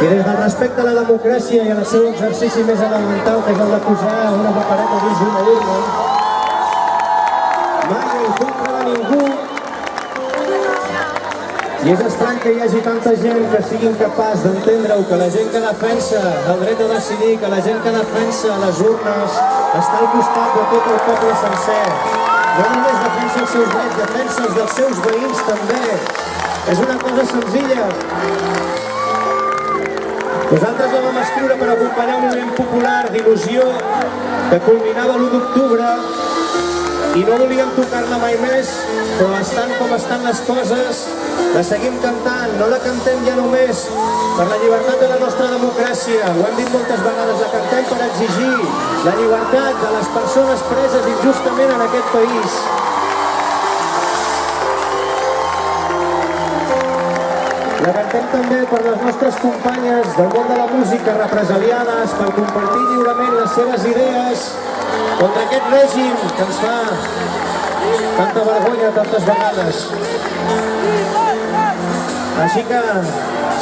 I des del respecte a la democràcia i al seu exercici més elemental, que és el de posar una papereta dins d'una urna, mai en contra de ningú, i és estrany que hi hagi tanta gent que sigui incapaç d'entendre-ho, que la gent que defensa el dret a decidir, que la gent que defensa les urnes està al costat de tot el poble sencer. No només defensa els seus drets, defensa els dels seus veïns també. És una cosa senzilla. Nosaltres la vam escriure per acompanyar un moviment popular d'il·lusió que culminava l'1 d'octubre i no volíem tocar-la mai més, però estan com estan les coses, la seguim cantant. No la cantem ja només per la llibertat de la nostra democràcia, ho hem dit moltes vegades, la cantem per exigir la llibertat de les persones preses injustament en aquest país. La cantem també per les nostres companyes del món de la música represaliades per compartir lliurement les seves idees contra aquest règim que ens fa tanta vergonya tantes vegades. Així que,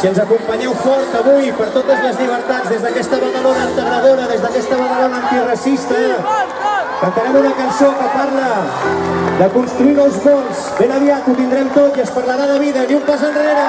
si ens acompanyeu fort avui per totes les llibertats, des d'aquesta Badalona integradora, des d'aquesta Badalona antiracista, cantarem una cançó que parla de construir nous mons. Ben aviat ho tindrem tot i es parlarà de vida, ni un pas enrere!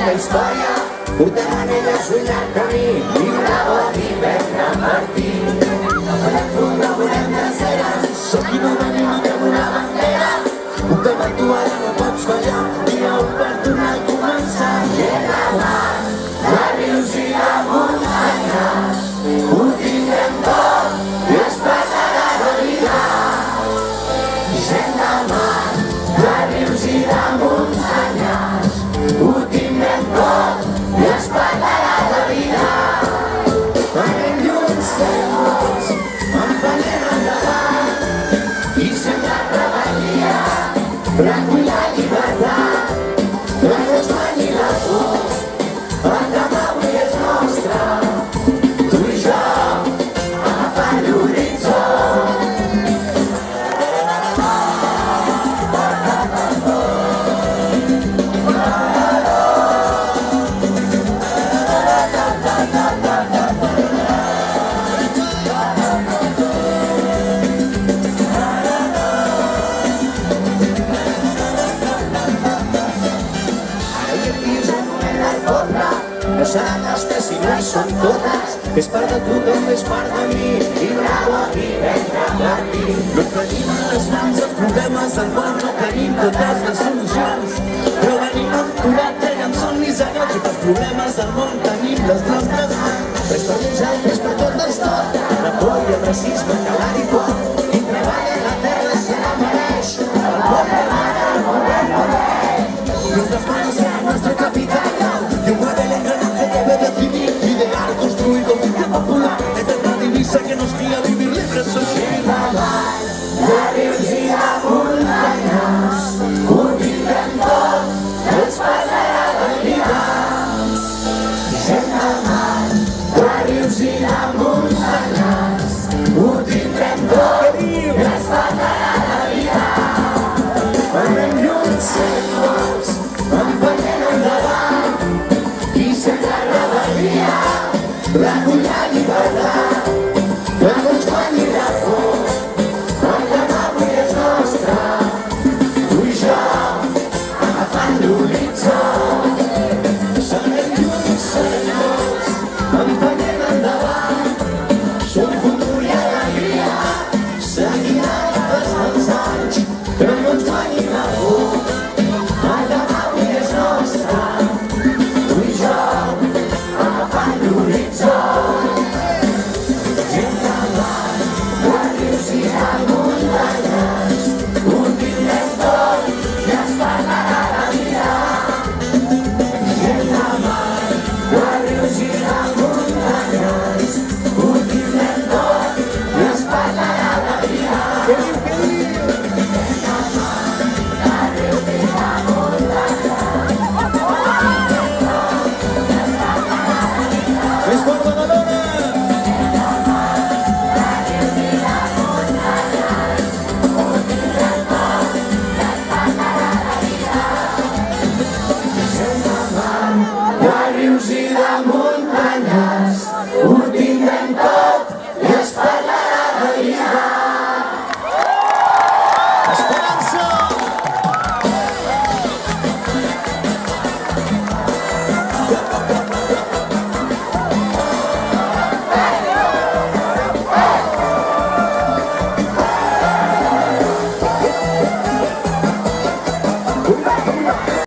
La història, portem en elles un llarg camí, viure o divendra Martí. Volem fundar, volem desera, som qui no venim amb una bandera. Puntem actuar, no pots fallar, dia un per tornar a començar. I endavant, de rius i de muntanyes, ho tindrem tot i es passarà de vida. Gent de mar, de rius i de muntanyes, ho tindrem tot i es parlarà de vida. Anem junts, fem molts, empenyem endavant i sempre rebel·lia, recull la llibertat, que no es guanyi la por. El demà avui és nostre, tu i jo, agafant l'horitzó. No seran nostres si no hi són totes, és part de tothom, és part de mi. Viure o divendra Martí. No tenim a les mans els problemes del món, no tenim totes les solucions, però venim amb coratge i amb somnis allòs, i pels problemes del món tenim les nostres mans. Res per nosaltres, per tot és tot, la por i el racisme, calar i por.